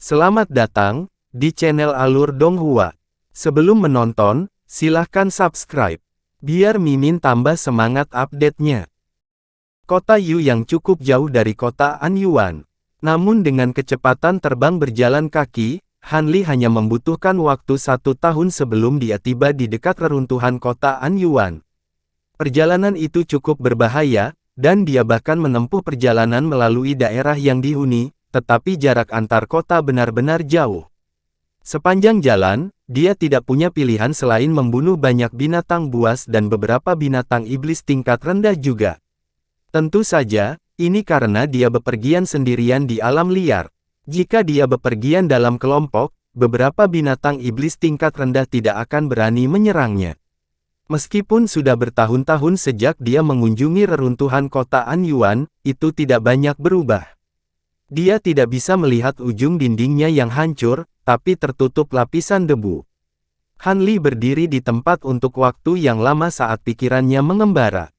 Selamat datang di channel Alur Donghua. Sebelum menonton, silahkan subscribe, biar Mimin tambah semangat update-nya. Kota Yu yang cukup jauh dari kota Anyuan. Namun dengan kecepatan terbang berjalan kaki, Han Li hanya membutuhkan waktu 1 tahun sebelum dia tiba di dekat reruntuhan kota Anyuan. Perjalanan itu cukup berbahaya, dan dia bahkan menempuh perjalanan melalui daerah yang dihuni, tetapi jarak antar kota benar-benar jauh. Sepanjang jalan, dia tidak punya pilihan selain membunuh banyak binatang buas dan beberapa binatang iblis tingkat rendah juga. Tentu saja, ini karena dia bepergian sendirian di alam liar. Jika dia bepergian dalam kelompok, beberapa binatang iblis tingkat rendah tidak akan berani menyerangnya. Meskipun sudah bertahun-tahun sejak dia mengunjungi reruntuhan kota Anyuan, itu tidak banyak berubah. Dia tidak bisa melihat ujung dindingnya yang hancur, tapi tertutup lapisan debu. Han Li berdiri di tempat untuk waktu yang lama saat pikirannya mengembara.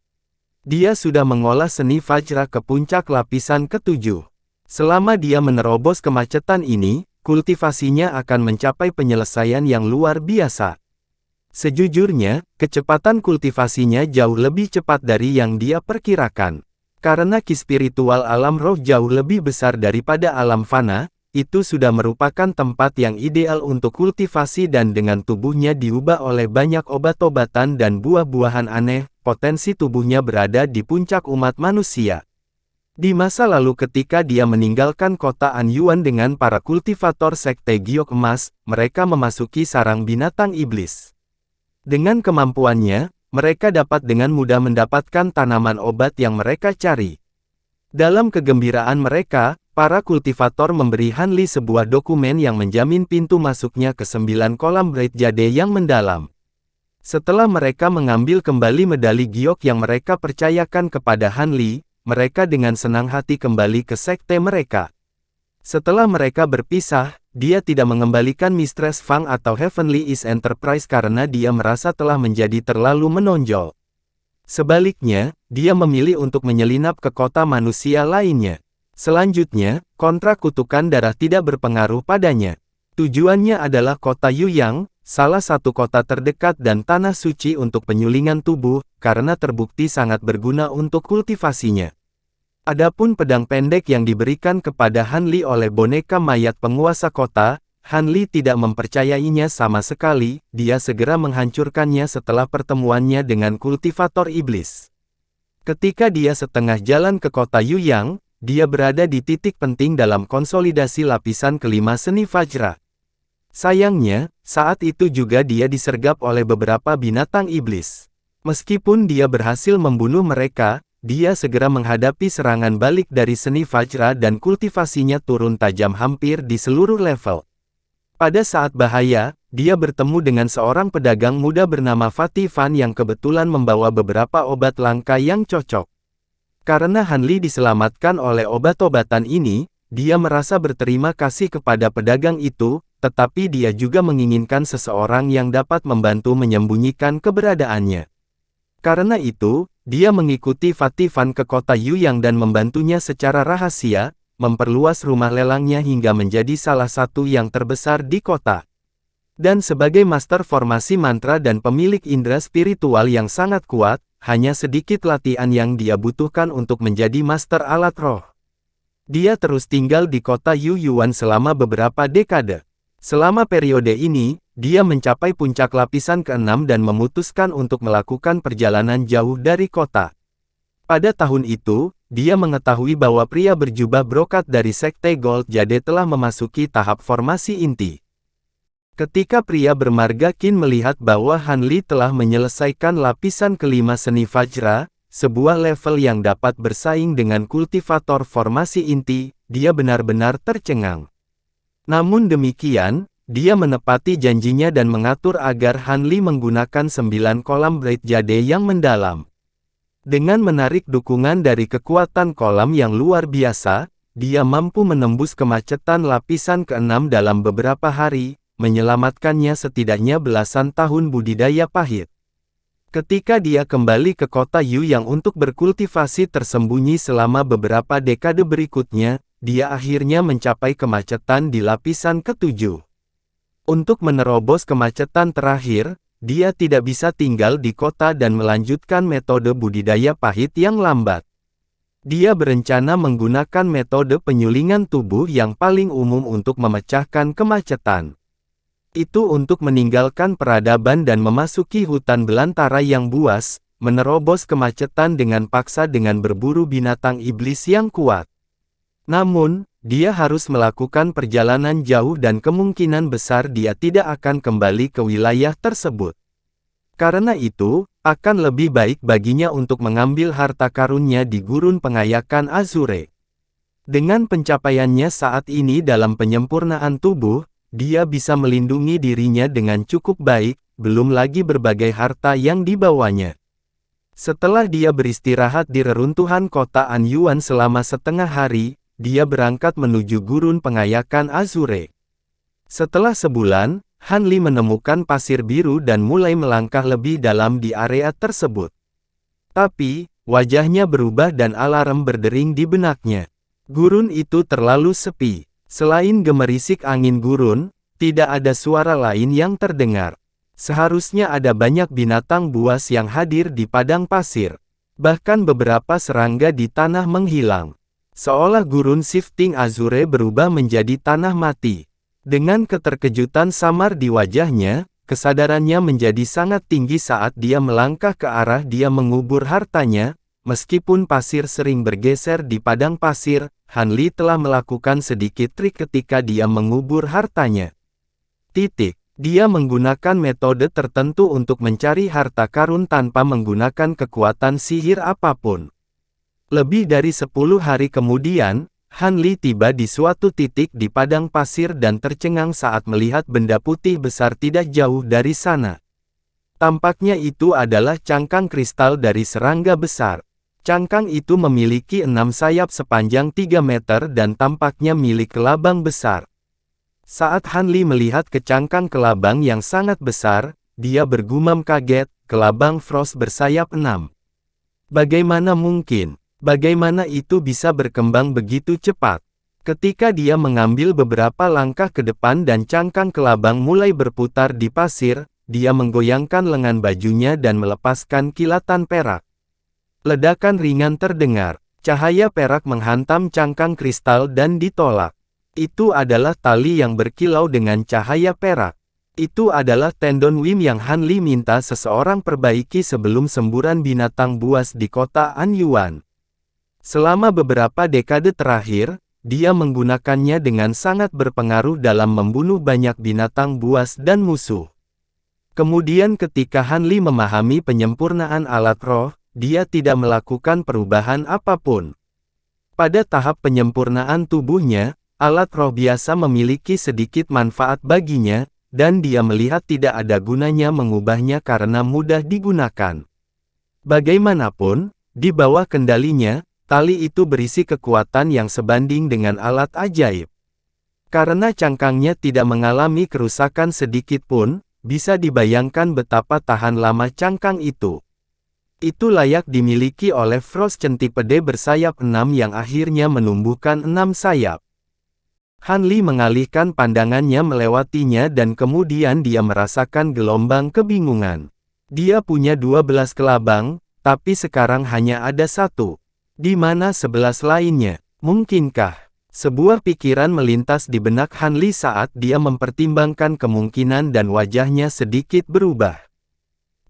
Dia sudah mengolah seni Vajra ke puncak lapisan ke-7. Selama dia menerobos kemacetan ini, kultivasinya akan mencapai penyelesaian yang luar biasa. Sejujurnya, kecepatan kultivasinya jauh lebih cepat dari yang dia perkirakan. Karena ki spiritual alam roh jauh lebih besar daripada alam fana, itu sudah merupakan tempat yang ideal untuk kultivasi dan dengan tubuhnya diubah oleh banyak obat-obatan dan buah-buahan aneh, potensi tubuhnya berada di puncak umat manusia. Di masa lalu ketika dia meninggalkan kota Anyuan dengan para kultivator sekte giok emas, mereka memasuki sarang binatang iblis. Dengan kemampuannya, mereka dapat dengan mudah mendapatkan tanaman obat yang mereka cari. Dalam kegembiraan mereka, para kultivator memberi Han Li sebuah dokumen yang menjamin pintu masuknya ke 9 kolam Bright Jade yang mendalam. Setelah mereka mengambil kembali medali giok yang mereka percayakan kepada Han Li, mereka dengan senang hati kembali ke sekte mereka. Setelah mereka berpisah, dia tidak mengembalikan Mistress Fang atau Heavenly East Enterprise karena dia merasa telah menjadi terlalu menonjol. Sebaliknya, dia memilih untuk menyelinap ke kota manusia lainnya. Selanjutnya, kontrak kutukan darah tidak berpengaruh padanya. Tujuannya adalah kota Yuyang, salah satu kota terdekat dan tanah suci untuk penyulingan tubuh, karena terbukti sangat berguna untuk kultivasinya. Adapun pedang pendek yang diberikan kepada Han Li oleh boneka mayat penguasa kota, Han Li tidak mempercayainya sama sekali, dia segera menghancurkannya setelah pertemuannya dengan kultivator iblis. Ketika dia setengah jalan ke kota Yuyang, dia berada di titik penting dalam konsolidasi lapisan kelima seni Vajra. Sayangnya, saat itu juga dia disergap oleh beberapa binatang iblis. Meskipun dia berhasil membunuh mereka, dia segera menghadapi serangan balik dari seni Vajra dan kultivasinya turun tajam hampir di seluruh level. Pada saat bahaya, dia bertemu dengan seorang pedagang muda bernama Fatih Fan yang kebetulan membawa beberapa obat langka yang cocok. Karena Han Li diselamatkan oleh obat-obatan ini, dia merasa berterima kasih kepada pedagang itu, tetapi dia juga menginginkan seseorang yang dapat membantu menyembunyikan keberadaannya. Karena itu, dia mengikuti Fatih Fan ke kota Yuyang dan membantunya secara rahasia, memperluas rumah lelangnya hingga menjadi salah satu yang terbesar di kota. Dan sebagai master formasi mantra dan pemilik indera spiritual yang sangat kuat, hanya sedikit latihan yang dia butuhkan untuk menjadi master alat roh. Dia terus tinggal di kota Yuyuan selama beberapa dekade. Selama periode ini, dia mencapai puncak lapisan ke-6 dan memutuskan untuk melakukan perjalanan jauh dari kota. Pada tahun itu, dia mengetahui bahwa pria berjubah brokat dari sekte Gold Jade telah memasuki tahap formasi inti. Ketika pria bermarga Qin melihat bahwa Han Li telah menyelesaikan lapisan kelima seni Vajra, sebuah level yang dapat bersaing dengan kultivator formasi inti, dia benar-benar tercengang. Namun demikian, dia menepati janjinya dan mengatur agar Han Li menggunakan 9 kolam Bright Jade yang mendalam. Dengan menarik dukungan dari kekuatan kolam yang luar biasa, dia mampu menembus kemacetan lapisan ke-6 dalam beberapa hari, menyelamatkannya setidaknya belasan tahun budidaya pahit. Ketika dia kembali ke kota Yuyang untuk berkultivasi tersembunyi selama beberapa dekade berikutnya, dia akhirnya mencapai kemacetan di lapisan ketujuh. Untuk menerobos kemacetan terakhir, dia tidak bisa tinggal di kota dan melanjutkan metode budidaya pahit yang lambat. Dia berencana menggunakan metode penyulingan tubuh yang paling umum untuk memecahkan kemacetan. Itu untuk meninggalkan peradaban dan memasuki hutan belantara yang buas, menerobos kemacetan dengan paksa dengan berburu binatang iblis yang kuat. Namun, dia harus melakukan perjalanan jauh dan kemungkinan besar dia tidak akan kembali ke wilayah tersebut. Karena itu, akan lebih baik baginya untuk mengambil harta karunnya di gurun pengayakan Azure. Dengan pencapaiannya saat ini dalam penyempurnaan tubuh, dia bisa melindungi dirinya dengan cukup baik, belum lagi berbagai harta yang dibawanya. Setelah dia beristirahat di reruntuhan kota Anyuan selama setengah hari, dia berangkat menuju gurun pengayakan Azure. Setelah sebulan, Han Li menemukan pasir biru dan mulai melangkah lebih dalam di area tersebut. Tapi, wajahnya berubah dan alarm berdering di benaknya. Gurun itu terlalu sepi. Selain gemerisik angin gurun, tidak ada suara lain yang terdengar. Seharusnya ada banyak binatang buas yang hadir di padang pasir. Bahkan beberapa serangga di tanah menghilang. Seolah gurun shifting Azure berubah menjadi tanah mati. Dengan keterkejutan samar di wajahnya, kesadarannya menjadi sangat tinggi saat dia melangkah ke arah dia mengubur hartanya. Meskipun pasir sering bergeser di padang pasir, Han Li telah melakukan sedikit trik ketika dia mengubur hartanya. Dia menggunakan metode tertentu untuk mencari harta karun tanpa menggunakan kekuatan sihir apapun. Lebih dari 10 hari kemudian, Han Li tiba di suatu titik di padang pasir dan tercengang saat melihat benda putih besar tidak jauh dari sana. Tampaknya itu adalah cangkang kristal dari serangga besar. Cangkang itu memiliki 6 sayap sepanjang 3 meter dan tampaknya milik kelabang besar. Saat Han Li melihat ke cangkang kelabang yang sangat besar, dia bergumam kaget, kelabang Frost bersayap 6. Bagaimana mungkin? Bagaimana itu bisa berkembang begitu cepat? Ketika dia mengambil beberapa langkah ke depan dan cangkang kelabang mulai berputar di pasir, dia menggoyangkan lengan bajunya dan melepaskan kilatan perak. Ledakan ringan terdengar. Cahaya perak menghantam cangkang kristal dan ditolak. Itu adalah tali yang berkilau dengan cahaya perak. Itu adalah tendon Wim yang Han Li minta seseorang perbaiki sebelum semburan binatang buas di kota Anyuan. Selama beberapa dekade terakhir, dia menggunakannya dengan sangat berpengaruh dalam membunuh banyak binatang buas dan musuh. Kemudian ketika Han Li memahami penyempurnaan alat roh, dia tidak melakukan perubahan apapun. Pada tahap penyempurnaan tubuhnya, alat roh biasa memiliki sedikit manfaat baginya, dan dia melihat tidak ada gunanya mengubahnya karena mudah digunakan. Bagaimanapun, di bawah kendalinya, tali itu berisi kekuatan yang sebanding dengan alat ajaib. Karena cangkangnya tidak mengalami kerusakan sedikit pun, bisa dibayangkan betapa tahan lama cangkang itu. Itu layak dimiliki oleh Frost Centipede bersayap 6 yang akhirnya menumbuhkan 6 sayap. Han Li mengalihkan pandangannya melewatinya dan kemudian dia merasakan gelombang kebingungan. Dia punya 12 kelabang, tapi sekarang hanya ada 1. Di mana 11 lainnya? Mungkinkah? Sebuah pikiran melintas di benak Han Li saat dia mempertimbangkan kemungkinan dan wajahnya sedikit berubah.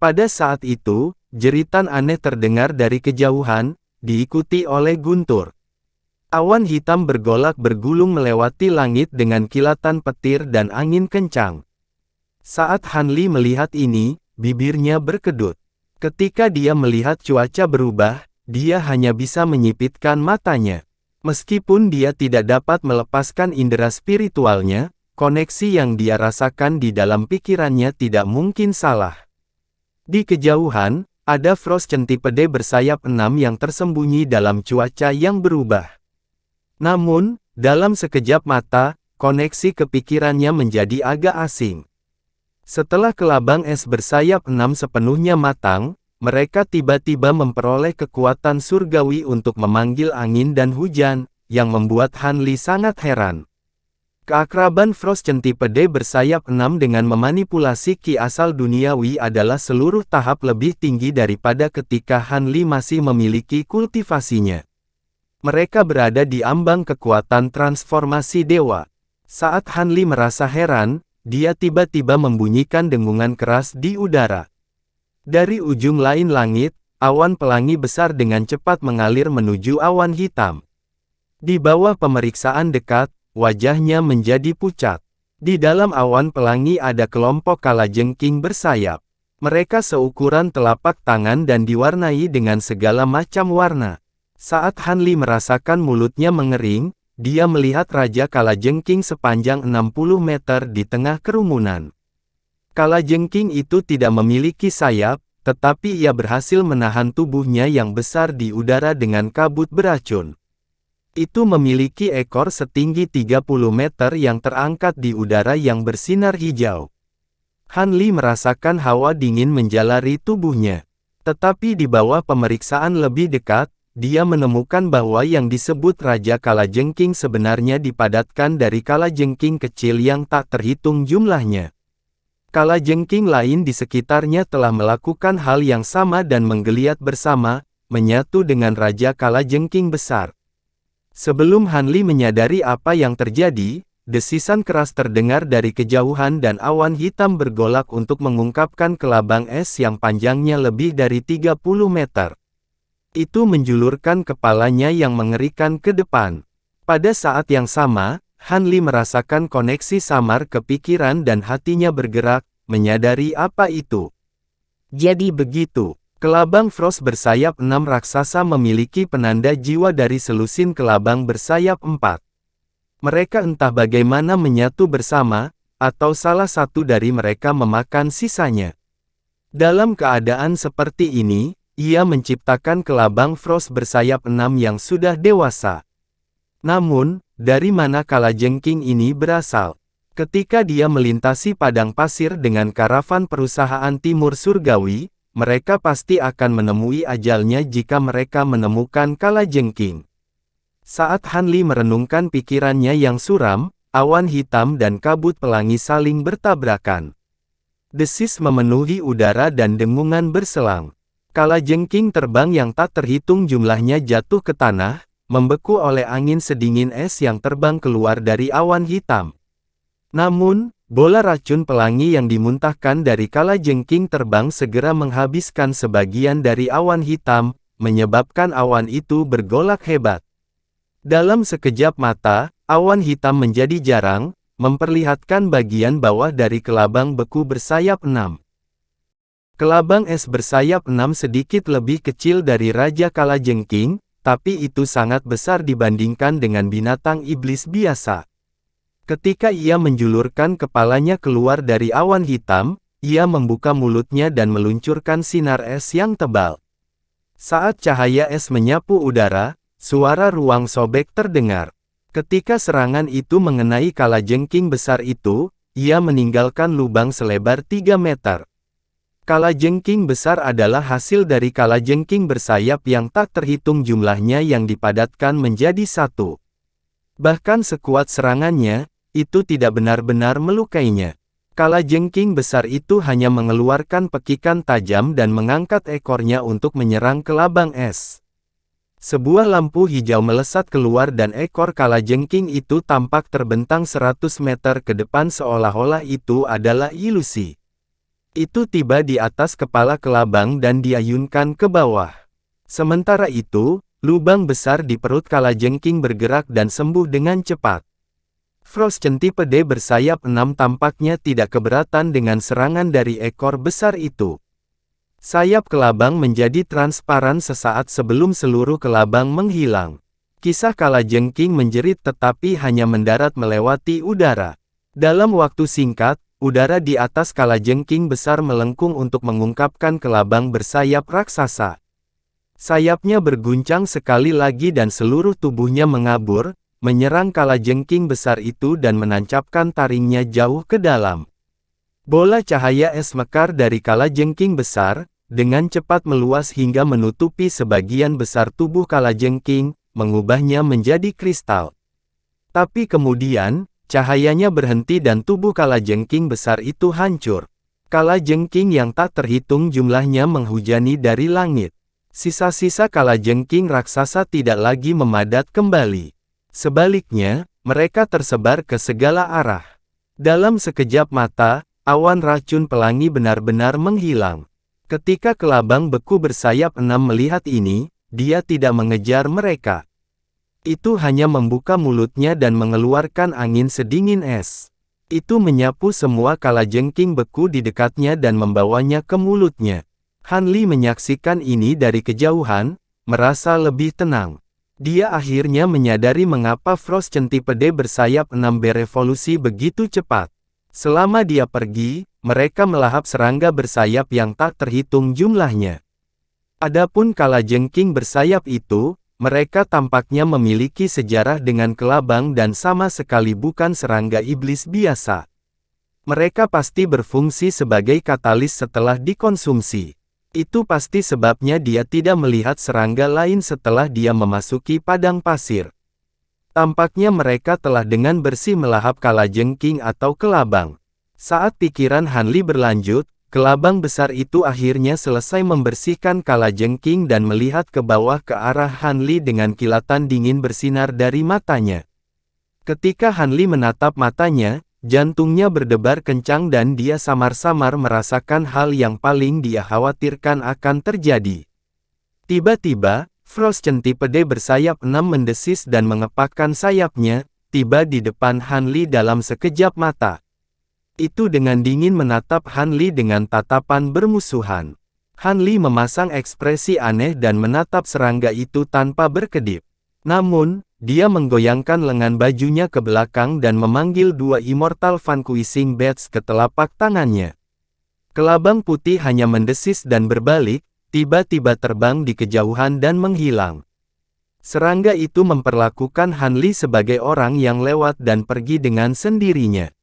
Pada saat itu, jeritan aneh terdengar dari kejauhan, diikuti oleh guntur. Awan hitam bergolak bergulung melewati langit dengan kilatan petir dan angin kencang. Saat Han Li melihat ini, bibirnya berkedut. Ketika dia melihat cuaca berubah, dia hanya bisa menyipitkan matanya. Meskipun dia tidak dapat melepaskan indera spiritualnya, koneksi yang dia rasakan di dalam pikirannya tidak mungkin salah. Di kejauhan, ada Frost Centipede bersayap 6 yang tersembunyi dalam cuaca yang berubah. Namun, dalam sekejap mata, koneksi kepikirannya menjadi agak asing. Setelah kelabang es bersayap 6 sepenuhnya matang, mereka tiba-tiba memperoleh kekuatan surgawi untuk memanggil angin dan hujan, yang membuat Han Li sangat heran. Keakraban Frost Centipede bersayap 6 dengan memanipulasi ki asal duniawi adalah seluruh tahap lebih tinggi daripada ketika Han Li masih memiliki kultivasinya. Mereka berada di ambang kekuatan transformasi dewa. Saat Han Li merasa heran, dia tiba-tiba membunyikan dengungan keras di udara. Dari ujung lain langit, awan pelangi besar dengan cepat mengalir menuju awan hitam. Di bawah pemeriksaan dekat, wajahnya menjadi pucat. Di dalam awan pelangi ada kelompok kalajengking bersayap. Mereka seukuran telapak tangan dan diwarnai dengan segala macam warna. Saat Han Li merasakan mulutnya mengering, dia melihat Raja Kalajengking sepanjang 60 meter di tengah kerumunan. Kalajengking itu tidak memiliki sayap, tetapi ia berhasil menahan tubuhnya yang besar di udara dengan kabut beracun. Itu memiliki ekor setinggi 30 meter yang terangkat di udara yang bersinar hijau. Han Li merasakan hawa dingin menjalari tubuhnya. Tetapi di bawah pemeriksaan lebih dekat, dia menemukan bahwa yang disebut Raja Kalajengking sebenarnya dipadatkan dari kalajengking kecil yang tak terhitung jumlahnya. Kalajengking lain di sekitarnya telah melakukan hal yang sama dan menggeliat bersama, menyatu dengan Raja Kalajengking besar. Sebelum Han Li menyadari apa yang terjadi, desisan keras terdengar dari kejauhan dan awan hitam bergolak untuk mengungkapkan kelabang es yang panjangnya lebih dari 30 meter. Itu menjulurkan kepalanya yang mengerikan ke depan. Pada saat yang sama, Han Li merasakan koneksi samar ke pikiran dan hatinya bergerak, menyadari apa itu. Jadi begitu. Kelabang Frost bersayap 6 raksasa memiliki penanda jiwa dari selusin kelabang bersayap 4. Mereka entah bagaimana menyatu bersama, atau salah satu dari mereka memakan sisanya. Dalam keadaan seperti ini, ia menciptakan kelabang Frost bersayap 6 yang sudah dewasa. Namun, dari mana kalajengking ini berasal? Ketika dia melintasi padang pasir dengan karavan perusahaan Timur Surgawi, mereka pasti akan menemui ajalnya jika mereka menemukan kalajengking. Saat Han Li merenungkan pikirannya yang suram, awan hitam dan kabut pelangi saling bertabrakan. Desis memenuhi udara dan dengungan berselang. Kalajengking terbang yang tak terhitung jumlahnya jatuh ke tanah, membeku oleh angin sedingin es yang terbang keluar dari awan hitam. Namun, bola racun pelangi yang dimuntahkan dari kalajengking terbang segera menghabiskan sebagian dari awan hitam, menyebabkan awan itu bergolak hebat. Dalam sekejap mata, awan hitam menjadi jarang, memperlihatkan bagian bawah dari kelabang beku bersayap 6. Kelabang es bersayap 6 sedikit lebih kecil dari Raja Kalajengking, tapi itu sangat besar dibandingkan dengan binatang iblis biasa. Ketika ia menjulurkan kepalanya keluar dari awan hitam, ia membuka mulutnya dan meluncurkan sinar es yang tebal. Saat cahaya es menyapu udara, suara ruang sobek terdengar. Ketika serangan itu mengenai kalajengking besar itu, ia meninggalkan lubang selebar 3 meter. Kalajengking besar adalah hasil dari kalajengking bersayap yang tak terhitung jumlahnya yang dipadatkan menjadi satu. Bahkan sekuat serangannya, itu tidak benar-benar melukainya. Kalajengking besar itu hanya mengeluarkan pekikan tajam dan mengangkat ekornya untuk menyerang kelabang es. Sebuah lampu hijau melesat keluar dan ekor kalajengking itu tampak terbentang 100 meter ke depan seolah-olah itu adalah ilusi. Itu tiba di atas kepala kelabang dan diayunkan ke bawah. Sementara itu, lubang besar di perut kalajengking bergerak dan sembuh dengan cepat. Frost Centipede bersayap 6 tampaknya tidak keberatan dengan serangan dari ekor besar itu. Sayap kelabang menjadi transparan sesaat sebelum seluruh kelabang menghilang. Kisah kalajengking menjerit tetapi hanya mendarat melewati udara. Dalam waktu singkat, udara di atas kalajengking besar melengkung untuk mengungkapkan kelabang bersayap raksasa. Sayapnya berguncang sekali lagi dan seluruh tubuhnya mengabur, menyerang kalajengking besar itu dan menancapkan taringnya jauh ke dalam. Bola cahaya es mekar dari kalajengking besar, dengan cepat meluas hingga menutupi sebagian besar tubuh kalajengking, mengubahnya menjadi kristal. Tapi kemudian, cahayanya berhenti dan tubuh kalajengking besar itu hancur. Kalajengking yang tak terhitung jumlahnya menghujani dari langit. Sisa-sisa kalajengking raksasa tidak lagi memadat kembali. Sebaliknya, mereka tersebar ke segala arah. Dalam sekejap mata, awan racun pelangi benar-benar menghilang. Ketika kelabang beku bersayap 6 melihat ini, dia tidak mengejar mereka. Itu hanya membuka mulutnya dan mengeluarkan angin sedingin es. Itu menyapu semua kalajengking beku di dekatnya dan membawanya ke mulutnya. Han Li menyaksikan ini dari kejauhan, merasa lebih tenang. Dia akhirnya menyadari mengapa Frost Centipede bersayap 6 berevolusi begitu cepat. Selama dia pergi, mereka melahap serangga bersayap yang tak terhitung jumlahnya. Adapun kalajengking bersayap itu, mereka tampaknya memiliki sejarah dengan kelabang dan sama sekali bukan serangga iblis biasa. Mereka pasti berfungsi sebagai katalis setelah dikonsumsi. Itu pasti sebabnya dia tidak melihat serangga lain setelah dia memasuki padang pasir. Tampaknya mereka telah dengan bersih melahap kalajengking atau kelabang. Saat pikiran Han Li berlanjut, kelabang besar itu akhirnya selesai membersihkan kalajengking dan melihat ke bawah ke arah Han Li dengan kilatan dingin bersinar dari matanya. Ketika Han Li menatap matanya, jantungnya berdebar kencang dan dia samar-samar merasakan hal yang paling dia khawatirkan akan terjadi. Tiba-tiba, Frost Centipede bersayap 6 mendesis dan mengepakkan sayapnya, tiba di depan Han Li dalam sekejap mata. Itu dengan dingin menatap Han Li dengan tatapan bermusuhan. Han Li memasang ekspresi aneh dan menatap serangga itu tanpa berkedip. Namun, dia menggoyangkan lengan bajunya ke belakang dan memanggil 2 Immortal Vanquishing Bats ke telapak tangannya. Kelabang putih hanya mendesis dan berbalik, tiba-tiba terbang di kejauhan dan menghilang. Serangga itu memperlakukan Han Li sebagai orang yang lewat dan pergi dengan sendirinya.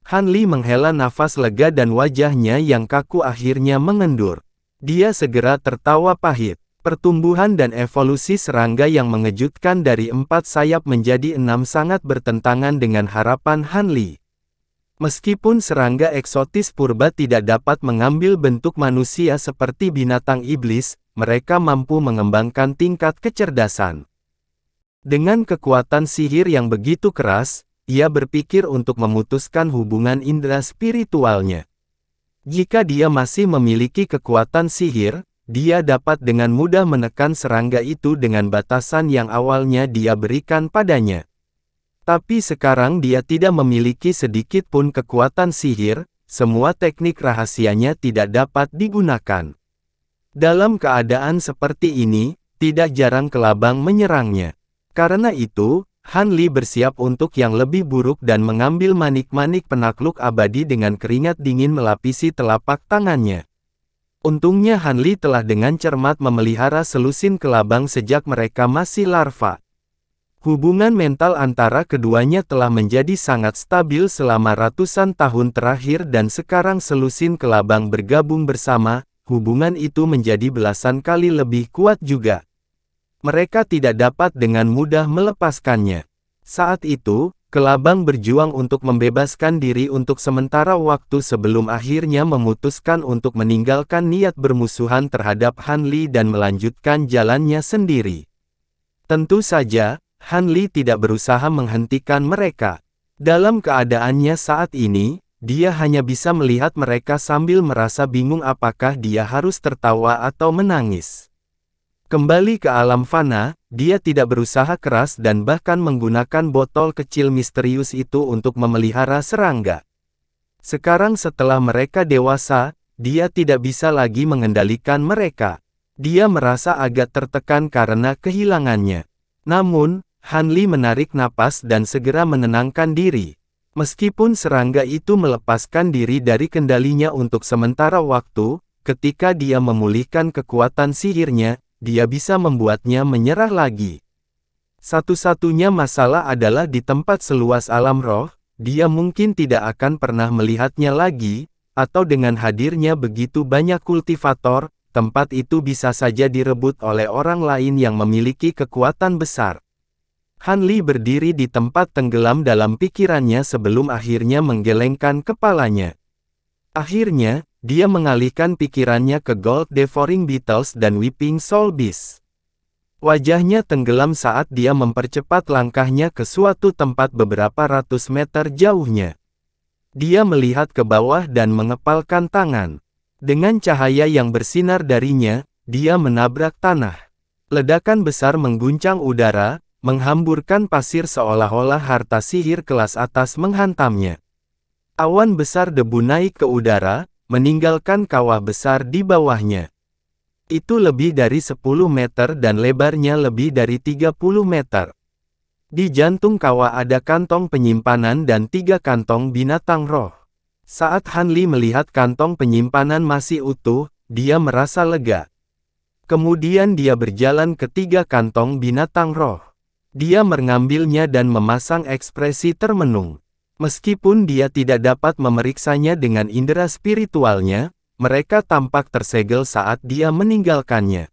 Han Li menghela nafas lega dan wajahnya yang kaku akhirnya mengendur. Dia segera tertawa pahit. Pertumbuhan dan evolusi serangga yang mengejutkan dari 4 sayap menjadi 6 sangat bertentangan dengan harapan Han Li. Meskipun serangga eksotis purba tidak dapat mengambil bentuk manusia seperti binatang iblis, mereka mampu mengembangkan tingkat kecerdasan. Dengan kekuatan sihir yang begitu keras, ia berpikir untuk memutuskan hubungan indera spiritualnya. Jika dia masih memiliki kekuatan sihir, dia dapat dengan mudah menekan serangga itu dengan batasan yang awalnya dia berikan padanya. Tapi sekarang dia tidak memiliki sedikit pun kekuatan sihir, semua teknik rahasianya tidak dapat digunakan. Dalam keadaan seperti ini, tidak jarang kelabang menyerangnya. Karena itu, Han Li bersiap untuk yang lebih buruk dan mengambil manik-manik penakluk abadi dengan keringat dingin melapisi telapak tangannya. Untungnya Han Li telah dengan cermat memelihara selusin kelabang sejak mereka masih larva. Hubungan mental antara keduanya telah menjadi sangat stabil selama ratusan tahun terakhir dan sekarang selusin kelabang bergabung bersama, hubungan itu menjadi belasan kali lebih kuat juga. Mereka tidak dapat dengan mudah melepaskannya. Saat itu, kelabang berjuang untuk membebaskan diri untuk sementara waktu sebelum akhirnya memutuskan untuk meninggalkan niat bermusuhan terhadap Han Li dan melanjutkan jalannya sendiri. Tentu saja, Han Li tidak berusaha menghentikan mereka. Dalam keadaannya saat ini, dia hanya bisa melihat mereka sambil merasa bingung apakah dia harus tertawa atau menangis. Kembali ke alam fana, dia tidak berusaha keras dan bahkan menggunakan botol kecil misterius itu untuk memelihara serangga. Sekarang setelah mereka dewasa, dia tidak bisa lagi mengendalikan mereka. Dia merasa agak tertekan karena kehilangannya. Namun, Han Li menarik napas dan segera menenangkan diri. Meskipun serangga itu melepaskan diri dari kendalinya untuk sementara waktu, ketika dia memulihkan kekuatan sihirnya, dia bisa membuatnya menyerah lagi. Satu-satunya masalah adalah di tempat seluas alam roh, dia mungkin tidak akan pernah melihatnya lagi, atau dengan hadirnya begitu banyak kultivator, tempat itu bisa saja direbut oleh orang lain yang memiliki kekuatan besar. Han Li berdiri di tempat tenggelam dalam pikirannya sebelum akhirnya menggelengkan kepalanya. Akhirnya, dia mengalihkan pikirannya ke Gold Devouring Beetles dan Weeping Soul Beast. Wajahnya tenggelam saat dia mempercepat langkahnya ke suatu tempat beberapa ratus meter jauhnya. Dia melihat ke bawah dan mengepalkan tangan. Dengan cahaya yang bersinar darinya, dia menabrak tanah. Ledakan besar mengguncang udara, menghamburkan pasir seolah-olah harta sihir kelas atas menghantamnya. Awan besar debu naik ke udara, meninggalkan kawah besar di bawahnya. Itu lebih dari 10 meter dan lebarnya lebih dari 30 meter. Di jantung kawah ada kantong penyimpanan dan 3 kantong binatang roh. Saat Han Li melihat kantong penyimpanan masih utuh, dia merasa lega. Kemudian dia berjalan ke 3 kantong binatang roh. Dia mengambilnya dan memasang ekspresi termenung. Meskipun dia tidak dapat memeriksanya dengan indera spiritualnya, mereka tampak tersegel saat dia meninggalkannya.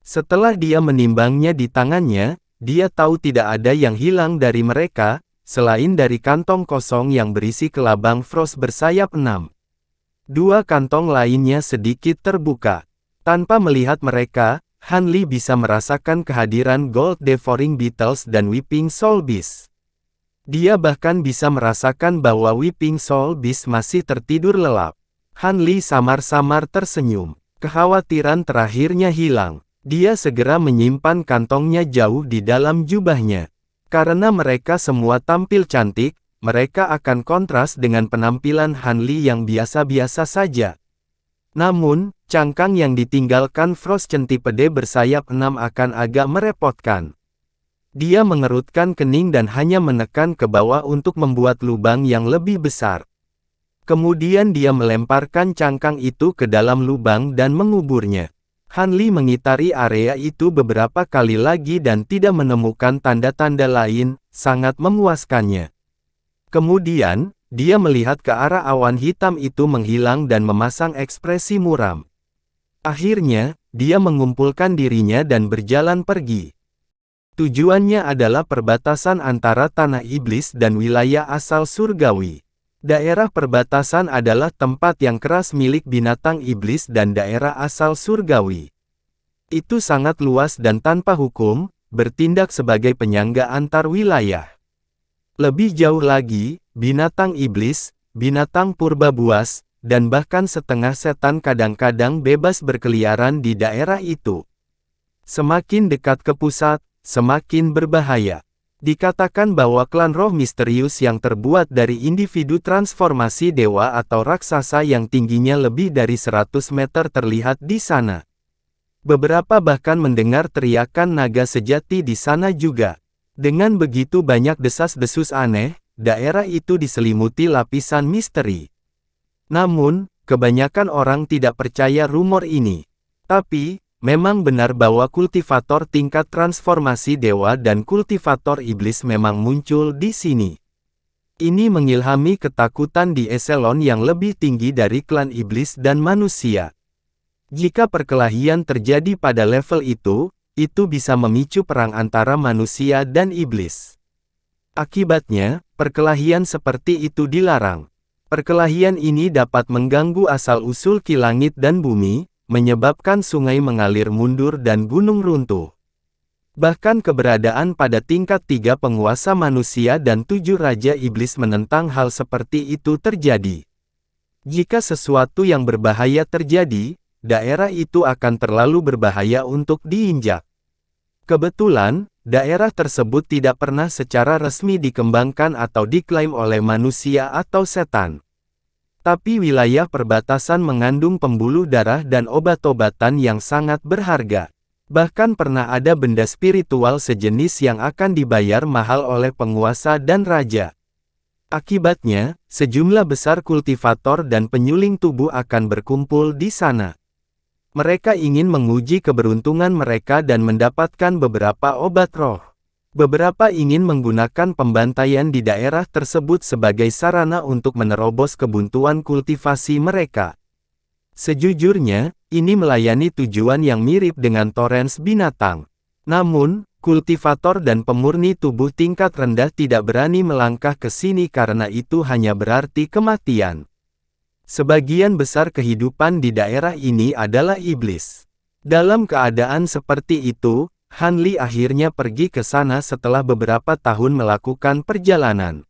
Setelah dia menimbangnya di tangannya, dia tahu tidak ada yang hilang dari mereka, selain dari kantong kosong yang berisi kelabang Frost bersayap 6. 2 kantong lainnya sedikit terbuka. Tanpa melihat mereka, Han Li bisa merasakan kehadiran Gold Devouring Beetles dan Weeping Soul Beast. Dia bahkan bisa merasakan bahwa Weeping Soul Beast masih tertidur lelap. Han Li samar-samar tersenyum. Kekhawatiran terakhirnya hilang. Dia segera menyimpan kantongnya jauh di dalam jubahnya. Karena mereka semua tampil cantik, mereka akan kontras dengan penampilan Han Li yang biasa-biasa saja. Namun, cangkang yang ditinggalkan Frost Centipede bersayap 6 akan agak merepotkan. Dia mengerutkan kening dan hanya menekan ke bawah untuk membuat lubang yang lebih besar. Kemudian dia melemparkan cangkang itu ke dalam lubang dan menguburnya. Han Li mengitari area itu beberapa kali lagi dan tidak menemukan tanda-tanda lain, sangat memuaskannya. Kemudian, dia melihat ke arah awan hitam itu menghilang dan memasang ekspresi muram. Akhirnya, dia mengumpulkan dirinya dan berjalan pergi. Tujuannya adalah perbatasan antara tanah iblis dan wilayah asal surgawi. Daerah perbatasan adalah tempat yang keras milik binatang iblis dan daerah asal surgawi. Itu sangat luas dan tanpa hukum, bertindak sebagai penyangga antar wilayah. Lebih jauh lagi, binatang iblis, binatang purba buas, dan bahkan setengah setan kadang-kadang bebas berkeliaran di daerah itu. Semakin dekat ke pusat, semakin berbahaya. Dikatakan bahwa klan roh misterius yang terbuat dari individu transformasi dewa atau raksasa yang tingginya lebih dari 100 meter terlihat di sana. Beberapa bahkan mendengar teriakan naga sejati di sana juga. Dengan begitu banyak desas-desus aneh, daerah itu diselimuti lapisan misteri. Namun, kebanyakan orang tidak percaya rumor ini. Tapi, memang benar bahwa kultivator tingkat transformasi dewa dan kultivator iblis memang muncul di sini. Ini mengilhami ketakutan di eselon yang lebih tinggi dari klan iblis dan manusia. Jika perkelahian terjadi pada level itu bisa memicu perang antara manusia dan iblis. Akibatnya, perkelahian seperti itu dilarang. Perkelahian ini dapat mengganggu asal-usul ki langit dan bumi, menyebabkan sungai mengalir mundur dan gunung runtuh. Bahkan keberadaan pada tingkat 3 penguasa manusia dan 7 raja iblis menentang hal seperti itu terjadi. Jika sesuatu yang berbahaya terjadi, daerah itu akan terlalu berbahaya untuk diinjak. Kebetulan, daerah tersebut tidak pernah secara resmi dikembangkan atau diklaim oleh manusia atau setan. Tapi wilayah perbatasan mengandung pembuluh darah dan obat-obatan yang sangat berharga. Bahkan pernah ada benda spiritual sejenis yang akan dibayar mahal oleh penguasa dan raja. Akibatnya, sejumlah besar kultivator dan penyuling tubuh akan berkumpul di sana. Mereka ingin menguji keberuntungan mereka dan mendapatkan beberapa obat roh. Beberapa ingin menggunakan pembantaian di daerah tersebut sebagai sarana untuk menerobos kebuntuan kultivasi mereka. Sejujurnya, ini melayani tujuan yang mirip dengan torrens binatang. Namun, kultivator dan pemurni tubuh tingkat rendah tidak berani melangkah ke sini karena itu hanya berarti kematian. Sebagian besar kehidupan di daerah ini adalah iblis. Dalam keadaan seperti itu, Han Li akhirnya pergi ke sana setelah beberapa tahun melakukan perjalanan.